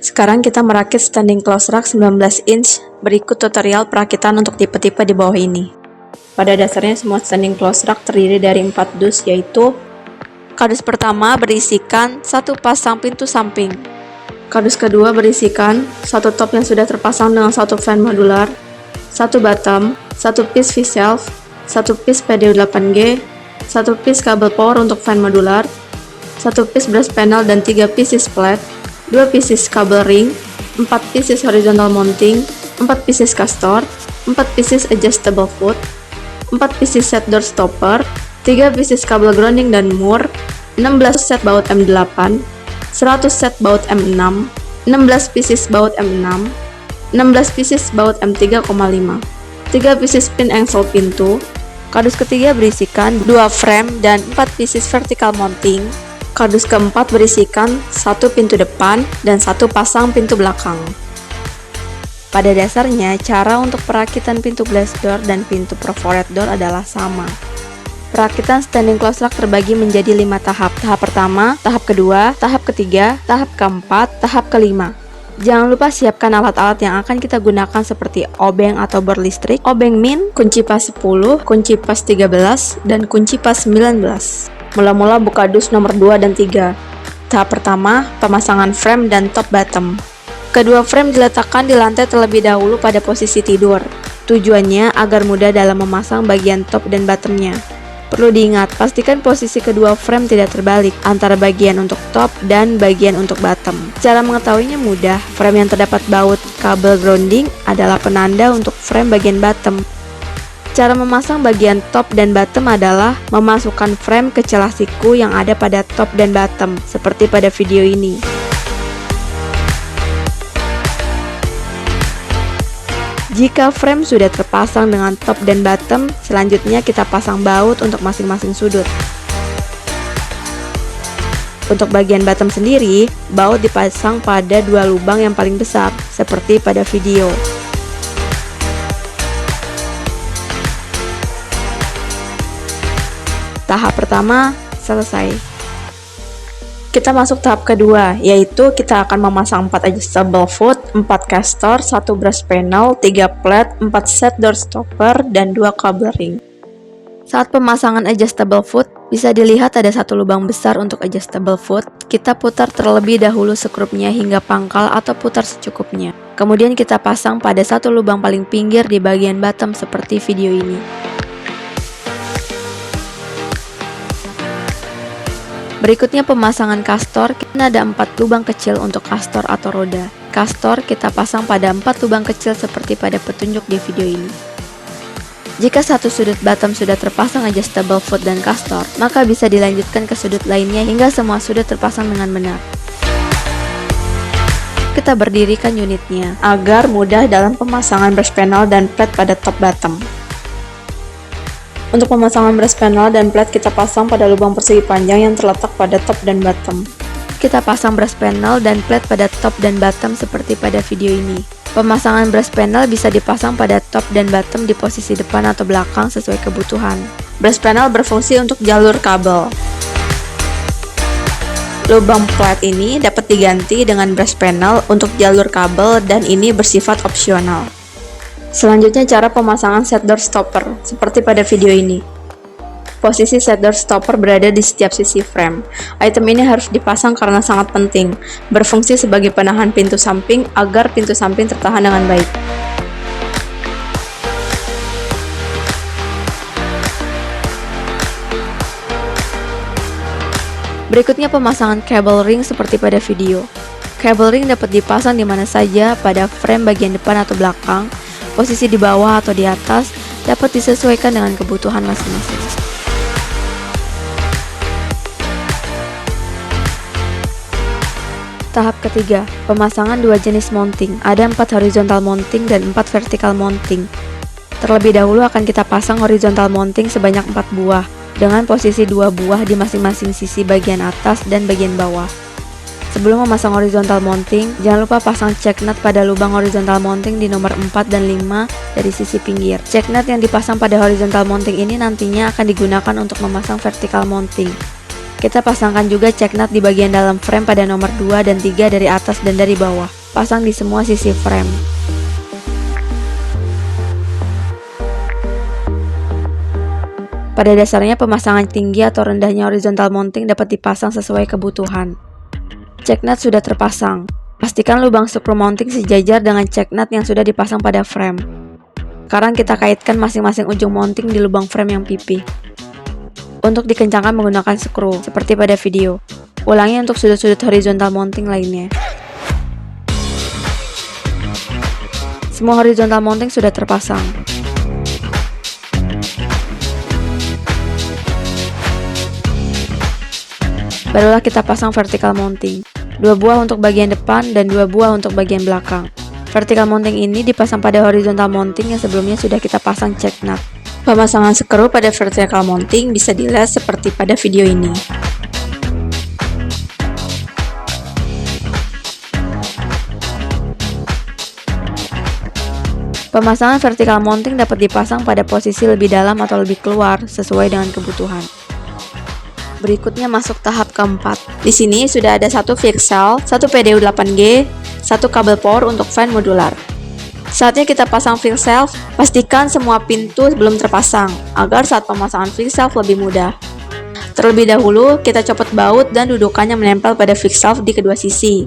Sekarang kita merakit standing close rack 19 inch, berikut tutorial perakitan untuk tipe-tipe di bawah ini. Pada dasarnya semua standing close rack terdiri dari 4 dus, yaitu kardus pertama berisikan satu pasang pintu samping, kardus kedua berisikan satu top yang sudah terpasang dengan satu fan modular, satu bottom, satu piece V-shelf, satu piece PD8G, satu piece kabel power untuk fan modular, satu piece brass panel dan 3 pieces flat, 2 pieces kabel ring, 4 pieces horizontal mounting, 4 pieces castor, 4 pieces adjustable foot, 4 pieces set door stopper, 3 pieces kabel grounding dan mur, 16 set baut M8, 100 set baut M6, 16 pieces baut M6, 16 pieces baut M3,5, 3 pieces pin engsel pintu. Kardus ketiga berisikan 2 frame dan 4 pieces vertical mounting. Kardus keempat berisikan satu pintu depan dan satu pasang pintu belakang. Pada dasarnya, cara untuk perakitan pintu glass door dan pintu perforated door adalah sama. Perakitan standing close rack terbagi menjadi 5 tahap. Tahap pertama, tahap kedua, tahap ketiga, tahap keempat, tahap kelima. Jangan lupa siapkan alat-alat yang akan kita gunakan seperti obeng atau bor listrik, obeng min, kunci pas 10, kunci pas 13, dan kunci pas 19. Mula-mula buka dus nomor 2 dan 3. Tahap pertama, pemasangan frame dan top bottom. Kedua frame diletakkan di lantai terlebih dahulu pada posisi tidur. Tujuannya agar mudah dalam memasang bagian top dan bottomnya. Perlu diingat, pastikan posisi kedua frame tidak terbalik antara bagian untuk top dan bagian untuk bottom. Cara mengetahuinya mudah, frame yang terdapat baut kabel grounding adalah penanda untuk frame bagian bottom. Cara memasang bagian top dan bottom adalah memasukkan frame ke celah siku yang ada pada top dan bottom, seperti pada video ini. Jika frame sudah terpasang dengan top dan bottom, selanjutnya kita pasang baut untuk masing-masing sudut. Untuk bagian bottom sendiri, baut dipasang pada 2 lubang yang paling besar, seperti pada video. Tahap pertama selesai. Kita masuk tahap kedua, yaitu kita akan memasang 4 adjustable foot, 4 castor, 1 brass panel, 3 plat, 4 set door stopper, dan 2 kabel ring. Saat pemasangan adjustable foot, bisa dilihat ada satu lubang besar untuk adjustable foot. Kita putar terlebih dahulu skrupnya hingga pangkal atau putar secukupnya. Kemudian kita pasang pada satu lubang paling pinggir di bagian bottom seperti video ini. Berikutnya pemasangan kastor. Kita ada 4 lubang kecil untuk kastor atau roda. Kastor kita pasang pada 4 lubang kecil seperti pada petunjuk di video ini. Jika satu sudut bottom sudah terpasang adjustable foot dan kastor, maka bisa dilanjutkan ke sudut lainnya hingga semua sudut terpasang dengan benar. Kita berdirikan unitnya agar mudah dalam pemasangan brass panel dan plat pada top bottom. Untuk pemasangan brass panel dan plat kita pasang pada lubang persegi panjang yang terletak pada top dan bottom. Kita pasang brass panel dan plat pada top dan bottom seperti pada video ini. Pemasangan brass panel bisa dipasang pada top dan bottom di posisi depan atau belakang sesuai kebutuhan. Brass panel berfungsi untuk jalur kabel. Lubang plat ini dapat diganti dengan brass panel untuk jalur kabel dan ini bersifat opsional. Selanjutnya cara pemasangan set door stopper, seperti pada video ini. Posisi set door stopper berada di setiap sisi frame. Item ini harus dipasang karena sangat penting, berfungsi sebagai penahan pintu samping agar pintu samping tertahan dengan baik. Berikutnya pemasangan cable ring seperti pada video. Cable ring dapat dipasang di mana saja pada frame bagian depan atau belakang. Posisi di bawah atau di atas dapat disesuaikan dengan kebutuhan masing-masing. Tahap ketiga, pemasangan 2 jenis mounting. Ada 4 horizontal mounting dan 4 vertical mounting. Terlebih dahulu akan kita pasang horizontal mounting sebanyak 4 buah, dengan posisi 2 buah di masing-masing sisi bagian atas dan bagian bawah. Sebelum memasang horizontal mounting, jangan lupa pasang check nut pada lubang horizontal mounting di nomor 4 dan 5 dari sisi pinggir. Check nut yang dipasang pada horizontal mounting ini nantinya akan digunakan untuk memasang vertical mounting. Kita pasangkan juga check nut di bagian dalam frame pada nomor 2 dan 3 dari atas dan dari bawah. Pasang di semua sisi frame. Pada dasarnya pemasangan tinggi atau rendahnya horizontal mounting dapat dipasang sesuai kebutuhan. Check nut sudah terpasang. Pastikan lubang screw mounting sejajar dengan check nut yang sudah dipasang pada frame. Sekarang kita kaitkan masing-masing ujung mounting di lubang frame yang pipih. Untuk dikencangkan menggunakan skru, seperti pada video. Ulangi untuk sudut-sudut horizontal mounting lainnya. Semua horizontal mounting sudah terpasang. Barulah kita pasang vertical mounting. 2 buah untuk bagian depan dan 2 buah untuk bagian belakang. Vertical mounting ini dipasang pada horizontal mounting yang sebelumnya sudah kita pasang check nut. Pemasangan skru pada vertical mounting bisa dilihat seperti pada video ini. Pemasangan vertical mounting dapat dipasang pada posisi lebih dalam atau lebih keluar sesuai dengan kebutuhan. Berikutnya masuk tahap keempat. Di sini sudah ada satu VXLV, satu PDU 8G, satu kabel power untuk fan modular. Saatnya kita pasang VXLV, pastikan semua pintu belum terpasang, agar saat pemasangan VXLV lebih mudah. Terlebih dahulu, kita copot baut dan dudukannya menempel pada VXLV di kedua sisi.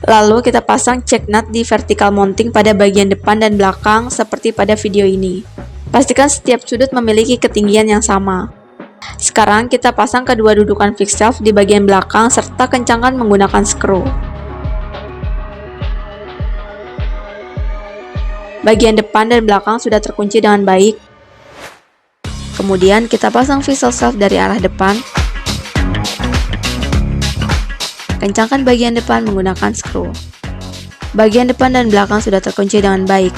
Lalu kita pasang check nut di vertical mounting pada bagian depan dan belakang seperti pada video ini. Pastikan setiap sudut memiliki ketinggian yang sama. Sekarang kita pasang kedua dudukan VXLV di bagian belakang serta kencangkan menggunakan skru. Bagian depan dan belakang sudah terkunci dengan baik. Kemudian kita pasang VXLV dari arah depan. Kencangkan bagian depan menggunakan skru. Bagian depan dan belakang sudah terkunci dengan baik.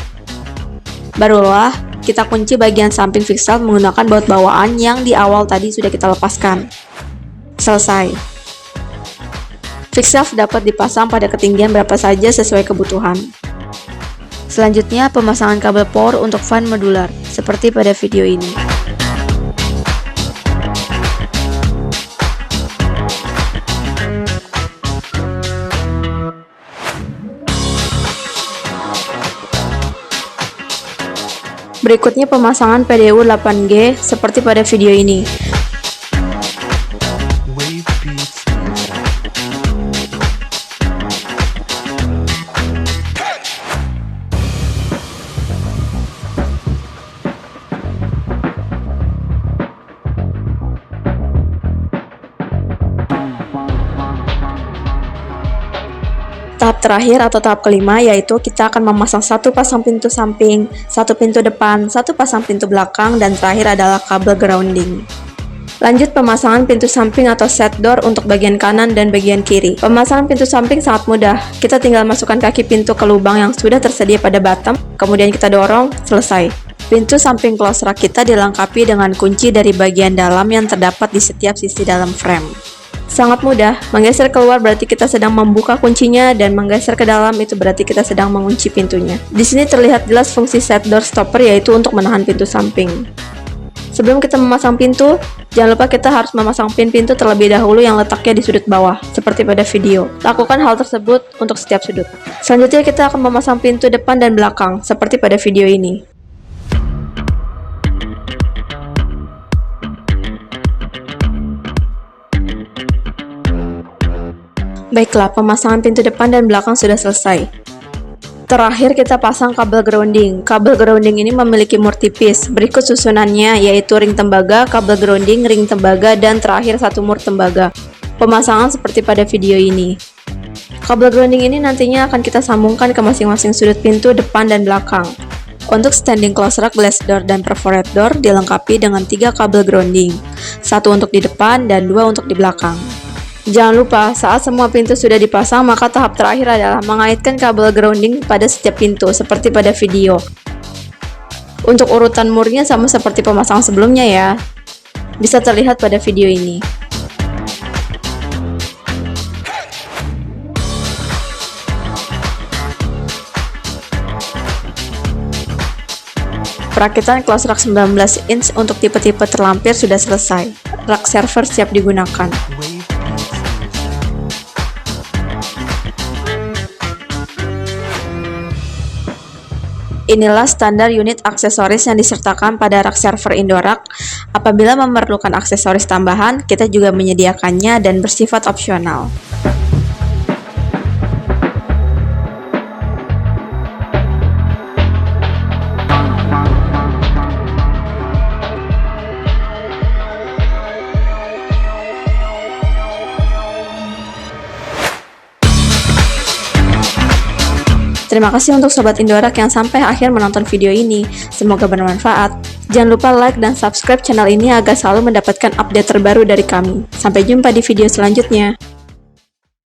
Barulah kita kunci bagian samping VXLV menggunakan baut bawaan yang di awal tadi sudah kita lepaskan. Selesai. VXLV dapat dipasang pada ketinggian berapa saja sesuai kebutuhan. Selanjutnya pemasangan kabel power untuk fan modular, seperti pada video ini. Berikutnya pemasangan PDU 8G seperti pada video ini. Tahap terakhir atau tahap kelima yaitu kita akan memasang satu pasang pintu samping, satu pintu depan, satu pasang pintu belakang, dan terakhir adalah kabel grounding. Lanjut pemasangan pintu samping atau set door untuk bagian kanan dan bagian kiri. Pemasangan pintu samping sangat mudah, kita tinggal masukkan kaki pintu ke lubang yang sudah tersedia pada bottom, kemudian kita dorong, selesai. Pintu samping close rack kita dilengkapi dengan kunci dari bagian dalam yang terdapat di setiap sisi dalam frame. Sangat mudah, menggeser keluar berarti kita sedang membuka kuncinya dan menggeser ke dalam itu berarti kita sedang mengunci pintunya. Di sini terlihat jelas fungsi set door stopper yaitu untuk menahan pintu samping. Sebelum kita memasang pintu, jangan lupa kita harus memasang pin pintu terlebih dahulu yang letaknya di sudut bawah, seperti pada video. Lakukan hal tersebut untuk setiap sudut. Selanjutnya kita akan memasang pintu depan dan belakang, seperti pada video ini. Baiklah, pemasangan pintu depan dan belakang sudah selesai. Terakhir kita pasang kabel grounding. Kabel grounding ini memiliki mur tipis. Berikut susunannya yaitu ring tembaga, kabel grounding, ring tembaga, dan terakhir satu mur tembaga. Pemasangan seperti pada video ini. Kabel grounding ini nantinya akan kita sambungkan ke masing-masing sudut pintu depan dan belakang. Untuk standing close rack, glass door, dan perforated door dilengkapi dengan 3 kabel grounding. 1 untuk di depan dan 2 untuk di belakang. Jangan lupa, saat semua pintu sudah dipasang, maka tahap terakhir adalah mengaitkan kabel grounding pada setiap pintu, seperti pada video. Untuk urutan murnya sama seperti pemasangan sebelumnya ya. Bisa terlihat pada video ini. Perakitan Close Rak 19 inch untuk tipe-tipe terlampir sudah selesai. Rak server siap digunakan. Inilah standar unit aksesoris yang disertakan pada rak server Indorak. Apabila memerlukan aksesoris tambahan, kita juga menyediakannya dan bersifat opsional. Terima kasih untuk Sobat Indorak yang sampai akhir menonton video ini. Semoga bermanfaat. Jangan lupa like dan subscribe channel ini agar selalu mendapatkan update terbaru dari kami. Sampai jumpa di video selanjutnya.